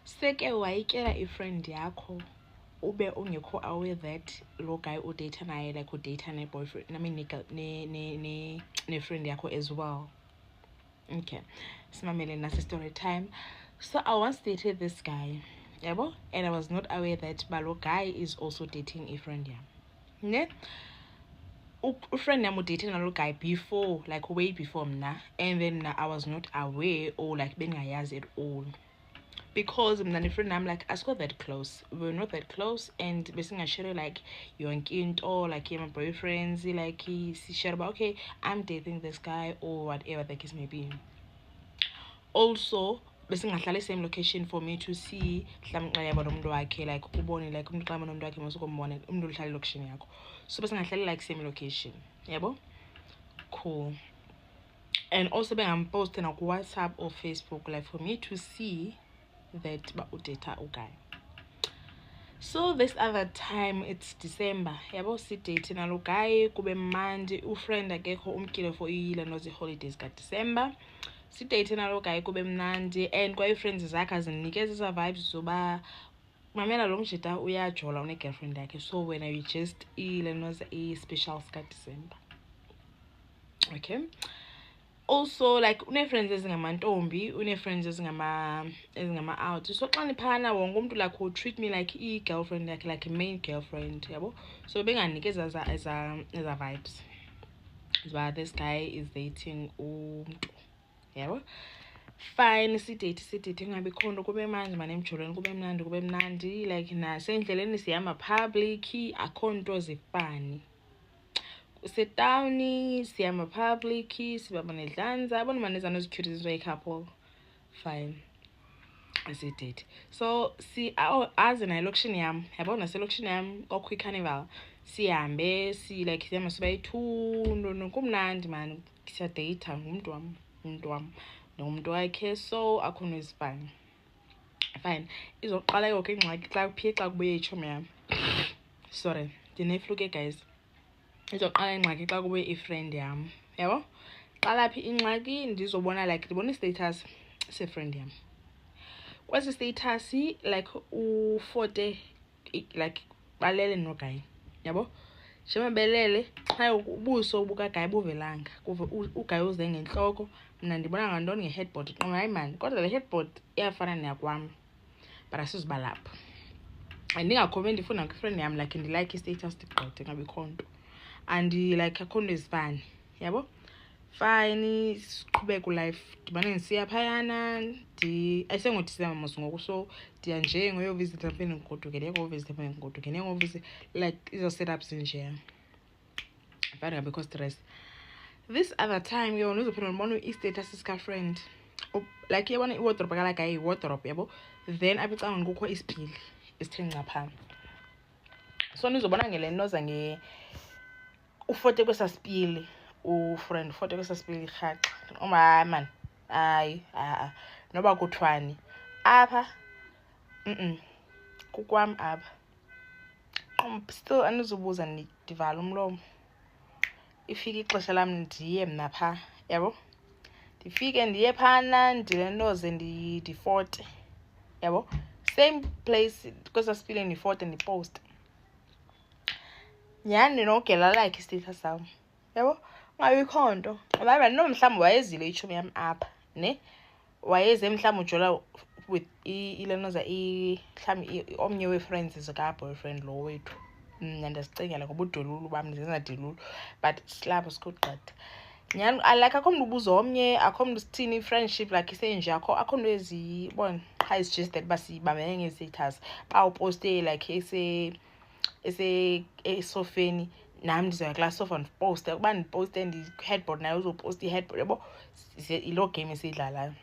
seke wayityela ifriend yakho ube ungekho aware that lo guy udate naye, like udate ne-boyfriend, I mean ne-friend yakho as well. Okay, simamele nasi story time. So I once dated this guy, yabo, and I was not aware that lo guy is also dating a friend yam. Ne? Friend yam dating nalo guy before, like way before mna, and then I was not aware or like bengayazi at all. Because my friend I'm like I got that close. We were not that close, and basically I share like yonke into like my boyfriends, like he share about okay, I'm dating this guy or whatever the case may be. Also besingahlala same location for me to see mhlawumbe yabo nomuntu wakhe, like ubone like umuntu xa nomuntu wakhe masukombona umuntu uhlala location yakho, so besingahlala like same location, yabo. Cool. And also bengampost na ku WhatsApp or Facebook, like for me to see that data guy. So this other time it's December, yabo si date nalo guy kube mandi ufriend akekho umkile for iyile nozi holidays ka December. Si date nalo guy kube mnandi, and kwa friends zakhe azinikeza za vibes zoba mamela lo mjita uyajola une girlfriend yakhe, so when I just ile nozi special ka December. Okay. Also like une-friends ezingamantombi, une-friends ezingama out, so xa niphana wonke umuntu like who treat me like i-girlfriend yakhe, like a main girlfriend, yabo. So benganikeza eza vibes but this guy is dating umuntu, yabo. Fine, sidate ngabikho nto kube manje manje emjolweni kube mnandi like nasendleleni sihamba public akho nto zifani. Sit down, siyama public, sibaba nedlanza, abona maneza nozicurities way couple. Fine. As it did. So si as in location yam, yabona se location yam kwa carnival. Sihambe si like siyama siba yi-2 no kumnandi man. Siya date ngumuntu wami nomuntu wakhe, so akho nezifani. Fine. Izoqala yonke ingxaki xa kuphi xa kubuye ichomi yami. Sorry, dinefluke guys. Izoqala ingxaki xa kube i-friend yam, yabo. Qala phi ingxaki ndizobona like ndibona i-status se-friend yam. Kwesi status like ufote like balele no guy, yabo. Shema belele xa ubuso bukaguy buvelanga kuve uguy uze ngentloko, mna ndibona ngantoni nge-headboard. Hayi man, kodwa le headboard iyafana neyakwam but asizuba lapho. Andingakhobe ndifuna kwi-friend yam like ndilike i-status digqithe ngabikho nto. And like akho nto ezifani, yabo. Fine, siqhubeka life ndibane ndisiya phayana ayisengoDisemba mos ngoku, so ndiya nje ngoyovisitha phinde ndigoduke, ndiyovisitha phinde ndigoduke, ndiyovisitha like izo setups nje. Fine, ngabikho stress. This other time yona uzophinde ndibona i-status sika-friend like yabona i-wardrobe kalaka yi-wardrobe, yabo. Then apha ecangweni kukho isipili esithe ncapha, so nizobona ngele noza ufote kwesasipili ufriend ufote kwesasipili rhaxa oma man hayi noba kuthwani apha kukwam apha still anizubuza ndivala umlomo. Ifike ixesha lam ndiye mna pha, yabo. Ndifike ndiye phana ndilenoze ndifote, yabo. Same place kwesasipili ndifote ndipost. Nyhani nogela like i-status sam, yabo. Ungabikho nto ngoba mhlawumbi wayezile ichomi yam apha ne wayeze mhlawumbi ujola with ilenoza mhlawumbi omnye wee-friends zika-boyfriend lo wethu. Mna ndiyazicingela ngoba udolulu bam ndizengadilulu but silapho sikugqitha. Nyhani like akho mntu ubuza omnye, akho mntu sithini i-friendship like isenje, akho nto ezibona how it's just that basibambene nge-status bawuposte like esofeni nam ndizoya kulaa sofa ndiposte. Ukuba ndiposte ndi-headboard nayo uzoposta i-headboard, yabo. Yiloo game esiyidlalayo.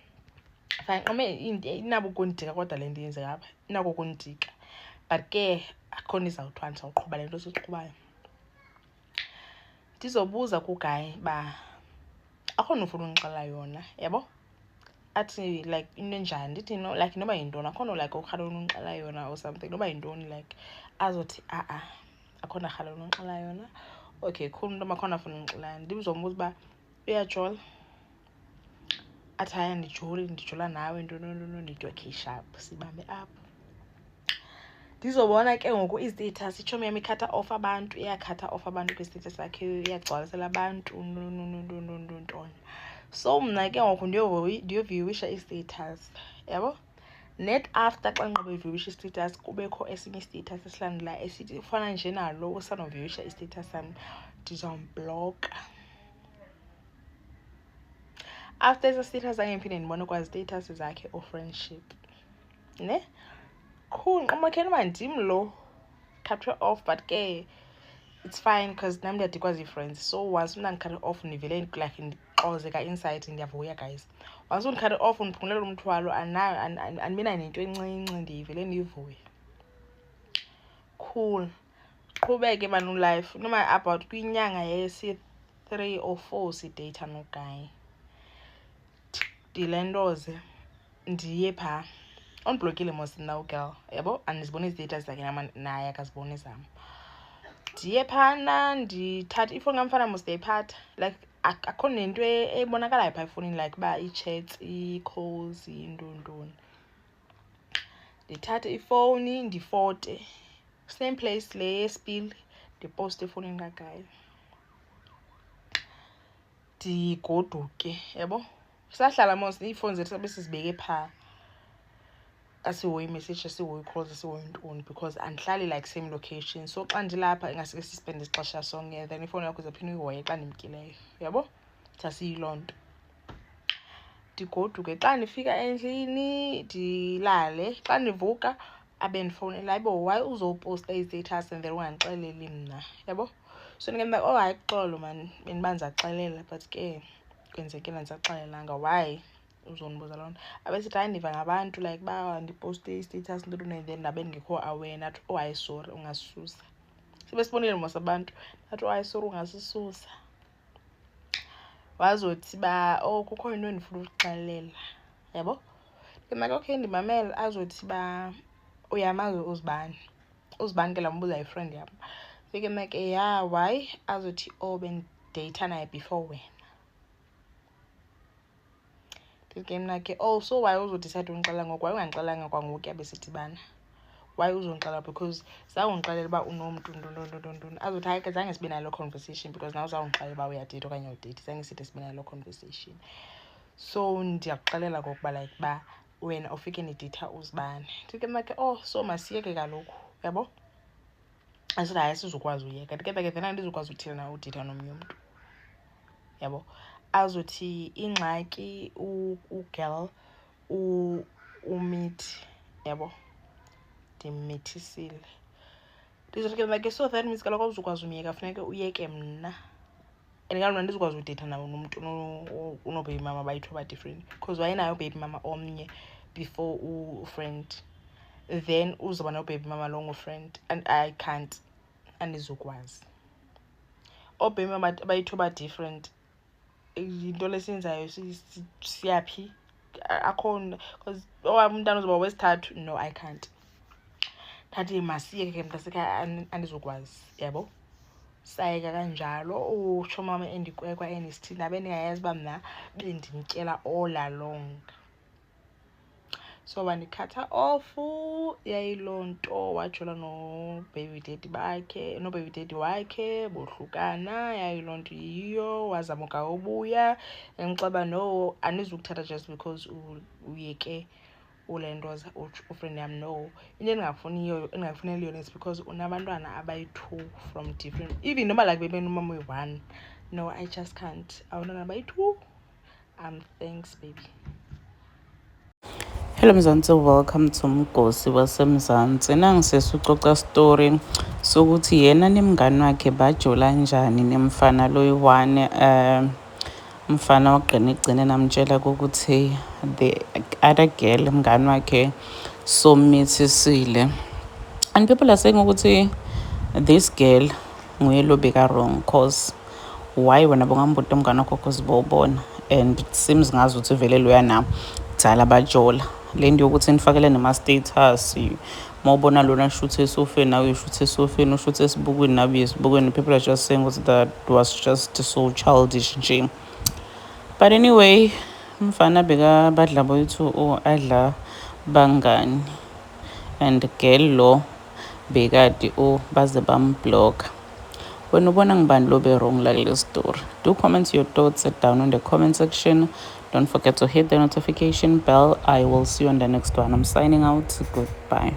Fine, qome inabo ukundika kodwa le nto yenzeka apha inako ukundika but ke akho nto izawuthwa ndizawuqhuba le nto siyiqhubayo. Ndizobuza kuguy uba akho nto ufuna undixelela yona, yabo. Athi like into enjani, ndithi no like noba yintoni akho nto like urhalela undixelela yona or something, noba yintoni like azothi akho nto arhalela undixelela yona. Okay, cool, nto makhona afuna undixelela. Ndizombuza uba uyajola. athi hayi ndijula nawe ntononono, ndithi okay sharp, sibambe apho. Ndizobona ke ngoku istatus itshomi yam ikhatha off abantu, iyakhatha off abantu kwistatus sakhe, iyagcwalisela abantu ntoni. So mna ke ngoku ndiyoviwisha istatus, yabo. Net after xa ndigqiba istatus kubekho esinye istatus esilandelayo esithi ufana nje nalo usanoviwisha istatus sam, ndizombloka. After esa status zange ndiphinde ndibone kwa status zakhe o-friendship, ne? Cool, nqamakheni uba ndim lo khathwe off, but ke it's fine because nam ndiyadikwa zii-friends. So once umntu andikhathe off ndivele like ndixozeka inside, ndiyavuya guys. Once undikhathe off undiphungulela umthwalo, andibinayo nento encinci, ndivele ndivuye. Cool, qhubeke manu life. Noma about kwinyanga yesi-3 or 4 sideyitha noguy, ndilentoze ndiye phaa. Undiblokile mos mna ugirl, yabo, andiziboni istatus zakhe naye akaziboni zam. Ndiye phana ndithatha ifowuni kamfana mos ndiyayiphatha, like akho nento ebonakalayo phaa efowunini like uba ii-chats, ii-calls, intoni. Ndithathe ifowuni ndifote, same place le yespili, ndiposte efowunini kagayi, ndigoduke, yabo. Sahlala mos iifowuni zethu sabe sizibeke phaa, asihoyi message, asihoyi calls, asihoyi ntoni, because andihlali like same location. So xa ndilapha ingasike sispende ixesha sonke, then ifowuni yakho uzawuphinda uyihoye xa ndimkileyo, yabo. Sasiyiloo nto. Ndigoduke, xa ndifika endlini ndilale. Xa ndivuka abe ndifowunela, hayibo, why uzowuposta istatus and then ungandixeleli mna, yabo. So ndingemba, oh hayi xolo man, bendiba ndizaxelela, but ke kwenzekile ndisaxelelanga. Why uzondibuza loo nto? Abe sithi hayi ndiva ngabantu like uba ndiposte istatus ntoni, then ndabe ndingekho aware. Ndathi oh hayi sorry, ungasisusa. Sibe sibonile mos abantu. Ndathi oh hayi sorry, ungasisusa. Wazothi ba, oh kukho into endifuna ukuxelela, yabo. Ndimake okay ndimamele. Azothi ba, uyamazi uZibani? uZibani ke lambuza yi-friend yam. Fike make ya, why? Azothi oh bendideyitha naye before wena. Ndike mna ke, oh so why uzodicide undixelela ngoku? Why ungandixelelanga kwangoku yabe sidibana? Why uzondixelela? Because zange undixelele uba unomntu ntoni. Azothi hayi ke zange sibe nalo conversation, because nawe uzawundixelela uba uyadeyitha okanye awudeyithi. Zange side sibe nalo conversation. So ndiyakuxelela ngokuba like uba wena ufike nideyitha uZibani. Ndike mna ke, oh so masiyeke kaloku, yabo. Asithi hayi sizokwazi uyeka. Ndike ke then andizokwazi uthina na udeyitha nomnye umntu, yabo. Azothi ingxaki ugirl umithi, yabo. Ndimmithisile. Ndizothi ke like so that means kaloku awuzukwazi umyeka, funeke uyeke mna. And kaloku andizokwazi udeyitha nawo nomntu unobaby mama bayi-2 ba-different, because wayenayo baby mama omnye before ufriend, then uzoba nobaby mama lo ngufriend, and I can't, andizokwazi. Oobaby mama bayi-2 ba-different, yinto lesenzayo siyaphi? Akho, because owam umntana uzoba wesithathu, no I can't. Ndathi masiyeke ke mntasekhaya, andizokwazi, yabo. Sayeka kanjalo. Utsho mama endikwekwa endisithi ndabe ndingayazi uba mna bendimtyela all along. So bandikhatha off, yayiloo nto. Wajola nobaby daddy wakhe bohlukana, yayiloo nto yiyo. Wazama ubuya emxaba no, andizukuthatha just because uyeke ulentoza ufriend yam, no. Into endingakufuneliyo is because unabantwana abayi-2 from different, even noma like bebenomama oyi-1, no I just can't. Abantwana abayi-2. Thanks baby. Hello Mzansi, welcome to Mgosi waseMzansi. Nangisesicoca story sokuthi yena nemngani wakhe bajola njani nemfana loyi-1. Mfana wagcine namtshela ukuthi the other girl mngani wakhe somithisile, and people are saying ukuthi this girl nguye lo beka wrong, cause why wena bongambuta umngani wakho cause bobona, and it seems ngazi ukuthi vele loya na dala bajola. Le nto yokuthi nifakele nema-status, mawubona lona shuthe esofeni nawe ushuthe esofeni, ushuthe esibukweni nawe esibukweni. People are just saying that was just so childish nje. But anyway, umfana bekabadla boyithu adla bangani and girl lo bekade baze bamblock. Wena ubona ngibani lo be wrong like story? Do comment your thoughts down in the comment section. Don't forget to hit the notification bell. I will see you on the next one. I'm signing out. Goodbye.